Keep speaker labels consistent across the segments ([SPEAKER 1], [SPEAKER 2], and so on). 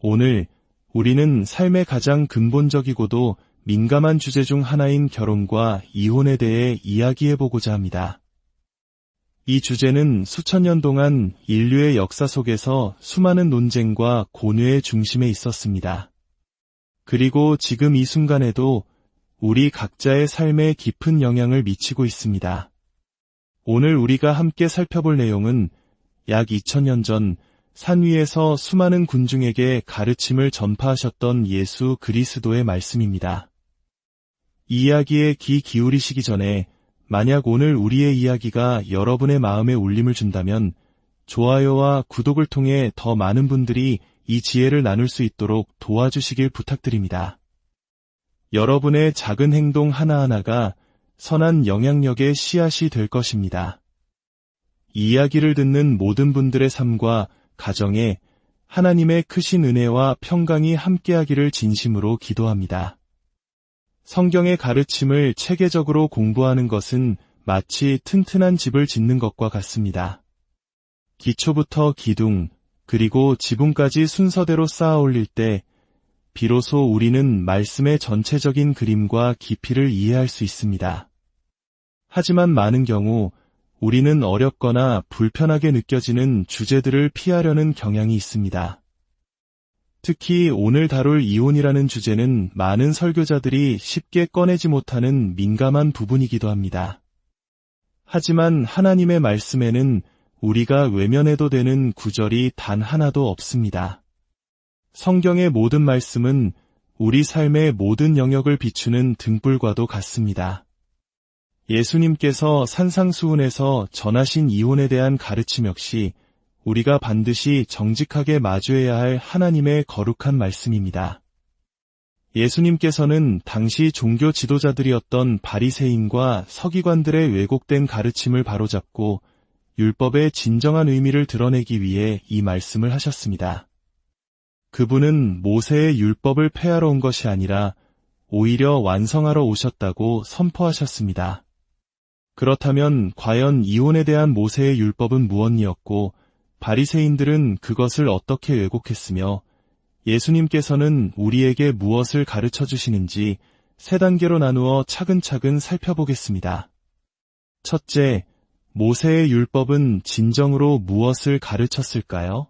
[SPEAKER 1] 오늘 우리는 삶의 가장 근본적이고도 민감한 주제 중 하나인 결혼과 이혼에 대해 이야기해보고자 합니다. 이 주제는 수천 년 동안 인류의 역사 속에서 수많은 논쟁과 고뇌의 중심에 있었습니다. 그리고 지금 이 순간에도 우리 각자의 삶에 깊은 영향을 미치고 있습니다. 오늘 우리가 함께 살펴볼 내용은 약 2000년 전 산 위에서 수많은 군중에게 가르침을 전파하셨던 예수 그리스도의 말씀입니다. 이 이야기에 귀 기울이시기 전에 만약 오늘 우리의 이야기가 여러분의 마음에 울림을 준다면 좋아요와 구독을 통해 더 많은 분들이 이 지혜를 나눌 수 있도록 도와주시길 부탁드립니다. 여러분의 작은 행동 하나하나가 선한 영향력의 씨앗이 될 것입니다. 이 이야기를 듣는 모든 분들의 삶과 가정에 하나님의 크신 은혜와 평강이 함께하기를 진심으로 기도합니다. 성경의 가르침을 체계적으로 공부하는 것은 마치 튼튼한 집을 짓는 것과 같습니다. 기초부터 기둥, 그리고 지붕까지 순서대로 쌓아 올릴 때 비로소 우리는 말씀의 전체적인 그림과 깊이를 이해할 수 있습니다. 하지만 많은 경우 우리는 어렵거나 불편하게 느껴지는 주제들을 피하려는 경향이 있습니다. 특히 오늘 다룰 이혼이라는 주제는 많은 설교자들이 쉽게 꺼내지 못하는 민감한 부분이기도 합니다. 하지만 하나님의 말씀에는 우리가 외면해도 되는 구절이 단 하나도 없습니다. 성경의 모든 말씀은 우리 삶의 모든 영역을 비추는 등불과도 같습니다. 예수님께서 산상수훈에서 전하신 이혼에 대한 가르침 역시 우리가 반드시 정직하게 마주해야 할 하나님의 거룩한 말씀입니다. 예수님께서는 당시 종교 지도자들이었던 바리새인과 서기관들의 왜곡된 가르침을 바로잡고 율법의 진정한 의미를 드러내기 위해 이 말씀을 하셨습니다. 그분은 모세의 율법을 폐하러 온 것이 아니라 오히려 완성하러 오셨다고 선포하셨습니다. 그렇다면 과연 이혼에 대한 모세의 율법은 무엇이었고 바리새인들은 그것을 어떻게 왜곡했으며 예수님께서는 우리에게 무엇을 가르쳐 주시는지 세 단계로 나누어 차근차근 살펴보겠습니다. 첫째, 모세의 율법은 진정으로 무엇을 가르쳤을까요?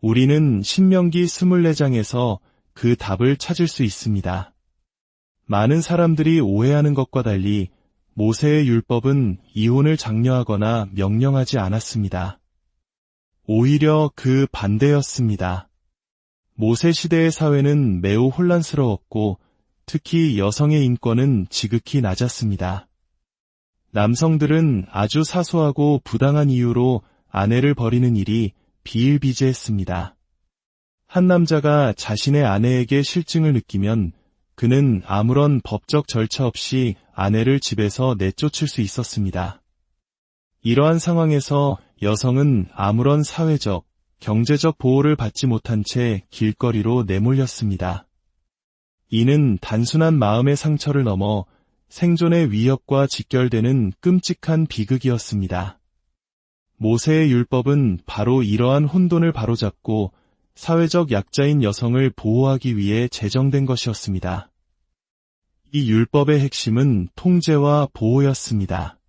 [SPEAKER 1] 우리는 신명기 24장에서 그 답을 찾을 수 있습니다. 많은 사람들이 오해하는 것과 달리 모세의 율법은 이혼을 장려하거나 명령하지 않았습니다. 오히려 그 반대였습니다. 모세 시대의 사회는 매우 혼란스러웠고 특히 여성의 인권은 지극히 낮았습니다. 남성들은 아주 사소하고 부당한 이유로 아내를 버리는 일이 비일비재했습니다. 한 남자가 자신의 아내에게 실증을 느끼면 그는 아무런 법적 절차 없이 아내를 집에서 내쫓을 수 있었습니다. 이러한 상황에서 여성은 아무런 사회적, 경제적 보호를 받지 못한 채 길거리로 내몰렸습니다. 이는 단순한 마음의 상처를 넘어 생존의 위협과 직결되는 끔찍한 비극이었습니다. 모세의 율법은 바로 이러한 혼돈을 바로잡고 사회적 약자인 여성을 보호하기 위해 제정된 것이었습니다. 이 율법의 핵심은 통제와 보호였습니다.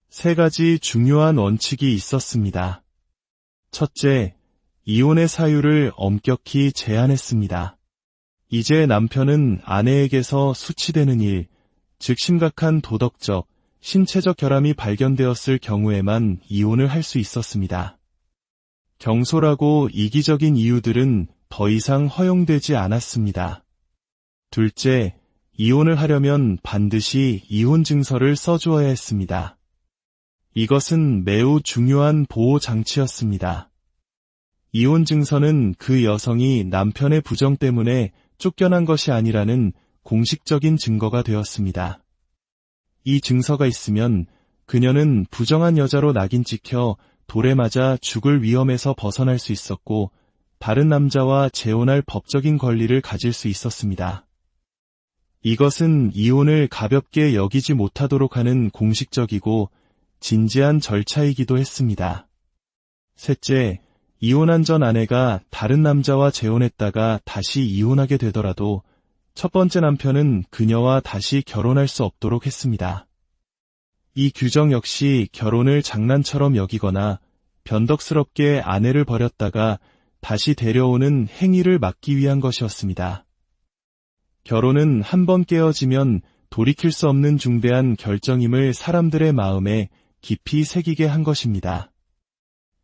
[SPEAKER 1] 세 가지 중요한 원칙이 있었습니다. 첫째, 이혼의 사유를 엄격히 제한했습니다. 이제 남편은 아내에게서 수치되는 일, 즉 심각한 도덕적, 신체적 결함이 발견되었을 경우에만 이혼을 할 수 있었습니다. 경솔하고 이기적인 이유들은 더 이상 허용되지 않았습니다. 둘째, 이혼을 하려면 반드시 이혼 증서를 써주어야 했습니다. 이것은 매우 중요한 보호 장치였습니다. 이혼 증서는 그 여성이 남편의 부정 때문에 쫓겨난 것이 아니라는 공식적인 증거가 되었습니다. 이 증서가 있으면 그녀는 부정한 여자로 낙인 찍혀 돌에 맞아 죽을 위험에서 벗어날 수 있었고 다른 남자와 재혼할 법적인 권리를 가질 수 있었습니다. 이것은 이혼을 가볍게 여기지 못하도록 하는 공식적이고 진지한 절차이기도 했습니다. 셋째, 이혼한 전 아내가 다른 남자와 재혼했다가 다시 이혼하게 되더라도 첫 번째 남편은 그녀와 다시 결혼할 수 없도록 했습니다. 이 규정 역시 결혼을 장난처럼 여기거나 변덕스럽게 아내를 버렸다가 다시 데려오는 행위를 막기 위한 것이었습니다. 결혼은 한 번 깨어지면 돌이킬 수 없는 중대한 결정임을 사람들의 마음에 깊이 새기게 한 것입니다.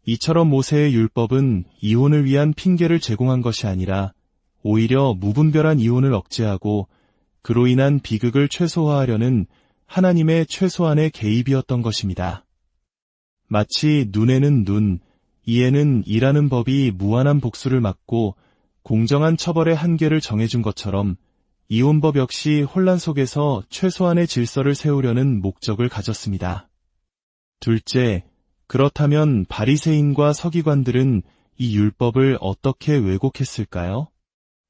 [SPEAKER 1] 이처럼 모세의 율법은 이혼을 위한 핑계를 제공한 것이 아니라 오히려 무분별한 이혼을 억제하고 그로 인한 비극을 최소화하려는 하나님의 최소한의 개입이었던 것입니다. 마치 눈에는 눈, 이에는 이라는 법이 무한한 복수를 막고 공정한 처벌의 한계를 정해준 것처럼 이혼법 역시 혼란 속에서 최소한의 질서를 세우려는 목적을 가졌습니다. 둘째, 그렇다면 바리새인과 서기관들은 이 율법을 어떻게 왜곡했을까요?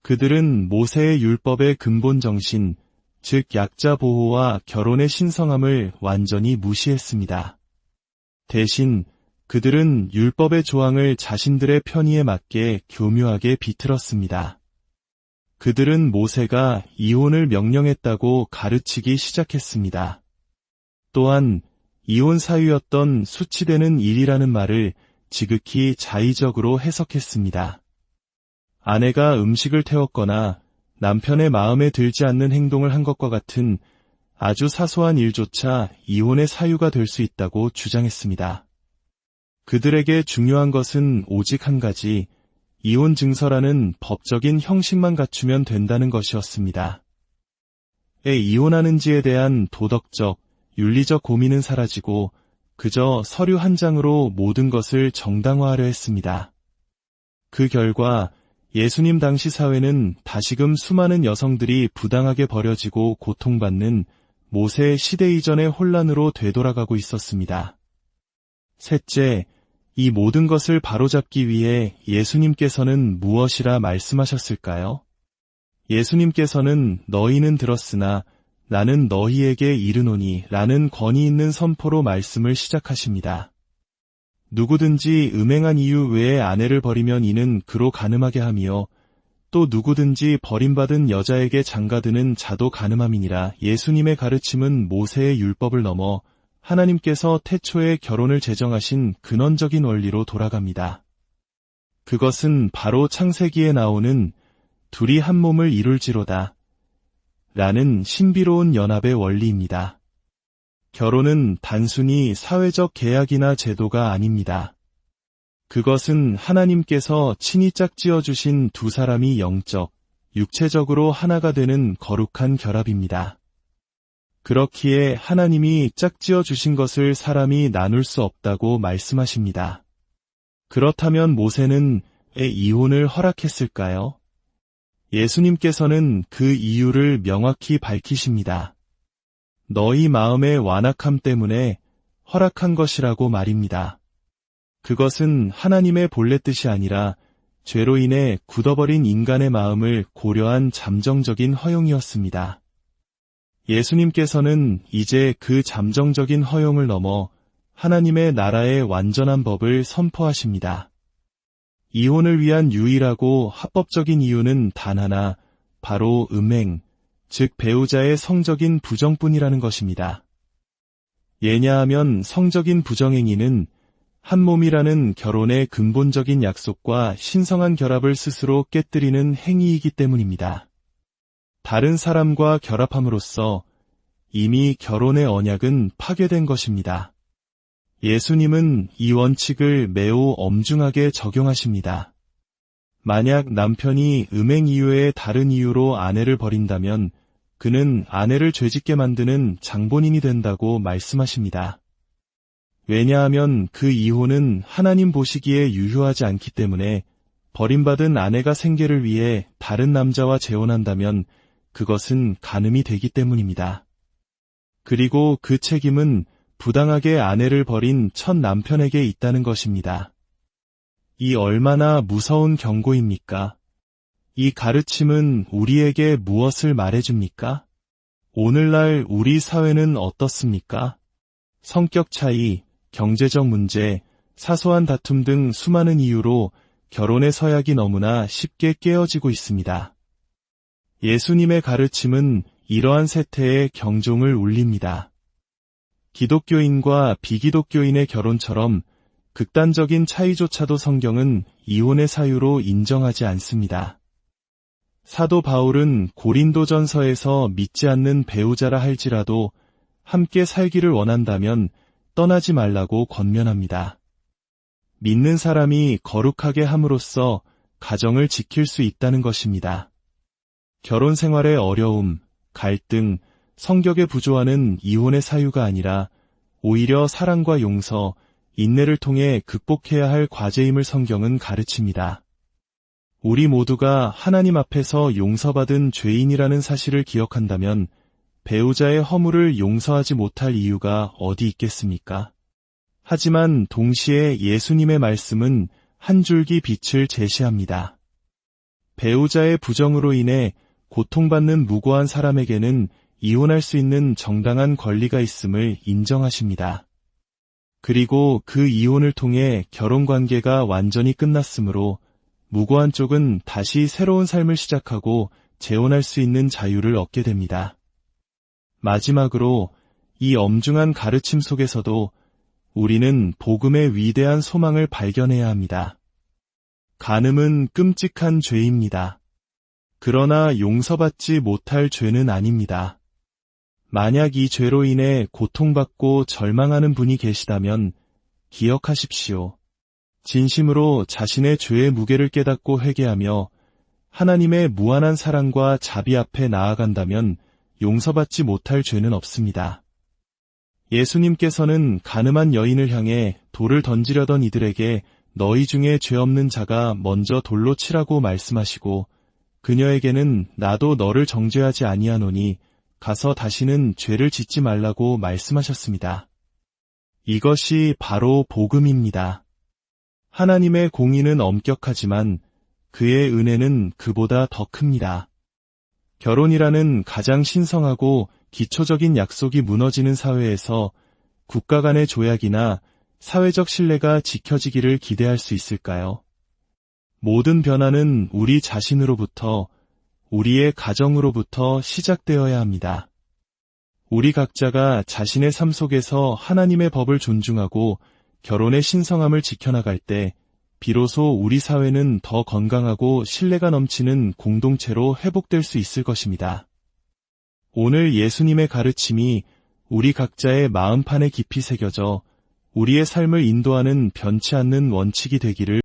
[SPEAKER 1] 그들은 모세의 율법의 근본 정신, 즉 약자 보호와 결혼의 신성함을 완전히 무시했습니다. 대신 그들은 율법의 조항을 자신들의 편의에 맞게 교묘하게 비틀었습니다. 그들은 모세가 이혼을 명령했다고 가르치기 시작했습니다. 또한 이혼 사유였던 수치되는 일이라는 말을 지극히 자의적으로 해석했습니다. 아내가 음식을 태웠거나 남편의 마음에 들지 않는 행동을 한 것과 같은 아주 사소한 일조차 이혼의 사유가 될 수 있다고 주장했습니다. 그들에게 중요한 것은 오직 한 가지, 이혼 증서라는 법적인 형식만 갖추면 된다는 것이었습니다. 이혼하는지에 대한 도덕적, 윤리적 고민은 사라지고 그저 서류 한 장으로 모든 것을 정당화하려 했습니다. 그 결과 예수님 당시 사회는 다시금 수많은 여성들이 부당하게 버려지고 고통받는 모세 시대 이전의 혼란으로 되돌아가고 있었습니다. 셋째, 이 모든 것을 바로잡기 위해 예수님께서는 무엇이라 말씀하셨을까요? 예수님께서는 너희는 들었으나 나는 너희에게 이르노니 라는 권위 있는 선포로 말씀을 시작하십니다. 누구든지 음행한 이유 외에 아내를 버리면 이는 그로 간음하게 하며 또 누구든지 버림받은 여자에게 장가드는 자도 간음함이니라. 예수님의 가르침은 모세의 율법을 넘어 하나님께서 태초에 결혼을 제정하신 근원적인 원리로 돌아갑니다. 그것은 바로 창세기에 나오는 둘이 한 몸을 이룰지로다 라는 신비로운 연합의 원리입니다. 결혼은 단순히 사회적 계약이나 제도가 아닙니다. 그것은 하나님께서 친히 짝지어 주신 두 사람이 영적, 육체적으로 하나가 되는 거룩한 결합입니다. 그렇기에 하나님이 짝지어 주신 것을 사람이 나눌 수 없다고 말씀하십니다. 그렇다면 모세는 왜 이혼을 허락했을까요? 예수님께서는 그 이유를 명확히 밝히십니다. 너희 마음의 완악함 때문에 허락한 것이라고 말입니다. 그것은 하나님의 본래 뜻이 아니라 죄로 인해 굳어버린 인간의 마음을 고려한 잠정적인 허용이었습니다. 예수님께서는 이제 그 잠정적인 허용을 넘어 하나님의 나라의 완전한 법을 선포하십니다. 이혼을 위한 유일하고 합법적인 이유는 단 하나, 바로 음행, 즉 배우자의 성적인 부정뿐이라는 것입니다. 예냐하면 성적인 부정행위는 한 몸이라는 결혼의 근본적인 약속과 신성한 결합을 스스로 깨뜨리는 행위이기 때문입니다. 다른 사람과 결합함으로써 이미 결혼의 언약은 파괴된 것입니다. 예수님은 이 원칙을 매우 엄중하게 적용하십니다. 만약 남편이 음행 이외의 다른 이유로 아내를 버린다면 그는 아내를 죄짓게 만드는 장본인이 된다고 말씀하십니다. 왜냐하면 그 이혼은 하나님 보시기에 유효하지 않기 때문에 버림받은 아내가 생계를 위해 다른 남자와 재혼한다면 그것은 간음이 되기 때문입니다. 그리고 그 책임은 부당하게 아내를 버린 첫 남편에게 있다는 것입니다. 이 얼마나 무서운 경고입니까? 이 가르침은 우리에게 무엇을 말해줍니까? 오늘날 우리 사회는 어떻습니까? 성격 차이, 경제적 문제, 사소한 다툼 등 수많은 이유로 결혼의 서약이 너무나 쉽게 깨어지고 있습니다. 예수님의 가르침은 이러한 세태에 경종을 울립니다. 기독교인과 비기독교인의 결혼처럼 극단적인 차이조차도 성경은 이혼의 사유로 인정하지 않습니다. 사도 바울은 고린도전서에서 믿지 않는 배우자라 할지라도 함께 살기를 원한다면 떠나지 말라고 권면합니다. 믿는 사람이 거룩하게 함으로써 가정을 지킬 수 있다는 것입니다. 결혼 생활의 어려움, 갈등, 성격의 부조화는 이혼의 사유가 아니라 오히려 사랑과 용서, 인내를 통해 극복해야 할 과제임을 성경은 가르칩니다. 우리 모두가 하나님 앞에서 용서받은 죄인이라는 사실을 기억한다면 배우자의 허물을 용서하지 못할 이유가 어디 있겠습니까? 하지만 동시에 예수님의 말씀은 한 줄기 빛을 제시합니다. 배우자의 부정으로 인해 고통받는 무고한 사람에게는 이혼할 수 있는 정당한 권리가 있음을 인정하십니다. 그리고 그 이혼을 통해 결혼관계가 완전히 끝났으므로 무고한 쪽은 다시 새로운 삶을 시작하고 재혼할 수 있는 자유를 얻게 됩니다. 마지막으로 이 엄중한 가르침 속에서도 우리는 복음의 위대한 소망을 발견해야 합니다. 간음은 끔찍한 죄입니다. 그러나 용서받지 못할 죄는 아닙니다. 만약 이 죄로 인해 고통받고 절망하는 분이 계시다면 기억하십시오. 진심으로 자신의 죄의 무게를 깨닫고 회개하며 하나님의 무한한 사랑과 자비 앞에 나아간다면 용서받지 못할 죄는 없습니다. 예수님께서는 간음한 여인을 향해 돌을 던지려던 이들에게 너희 중에 죄 없는 자가 먼저 돌로 치라고 말씀하시고 그녀에게는 나도 너를 정죄하지 아니하노니 가서 다시는 죄를 짓지 말라고 말씀하셨습니다. 이것이 바로 복음입니다. 하나님의 공의는 엄격하지만 그의 은혜는 그보다 더 큽니다. 결혼이라는 가장 신성하고 기초적인 약속이 무너지는 사회에서 국가 간의 조약이나 사회적 신뢰가 지켜지기를 기대할 수 있을까요? 모든 변화는 우리 자신으로부터, 우리의 가정으로부터 시작되어야 합니다. 우리 각자가 자신의 삶 속에서 하나님의 법을 존중하고 결혼의 신성함을 지켜나갈 때 비로소 우리 사회는 더 건강하고 신뢰가 넘치는 공동체로 회복될 수 있을 것입니다. 오늘 예수님의 가르침이 우리 각자의 마음판에 깊이 새겨져 우리의 삶을 인도하는 변치 않는 원칙이 되기를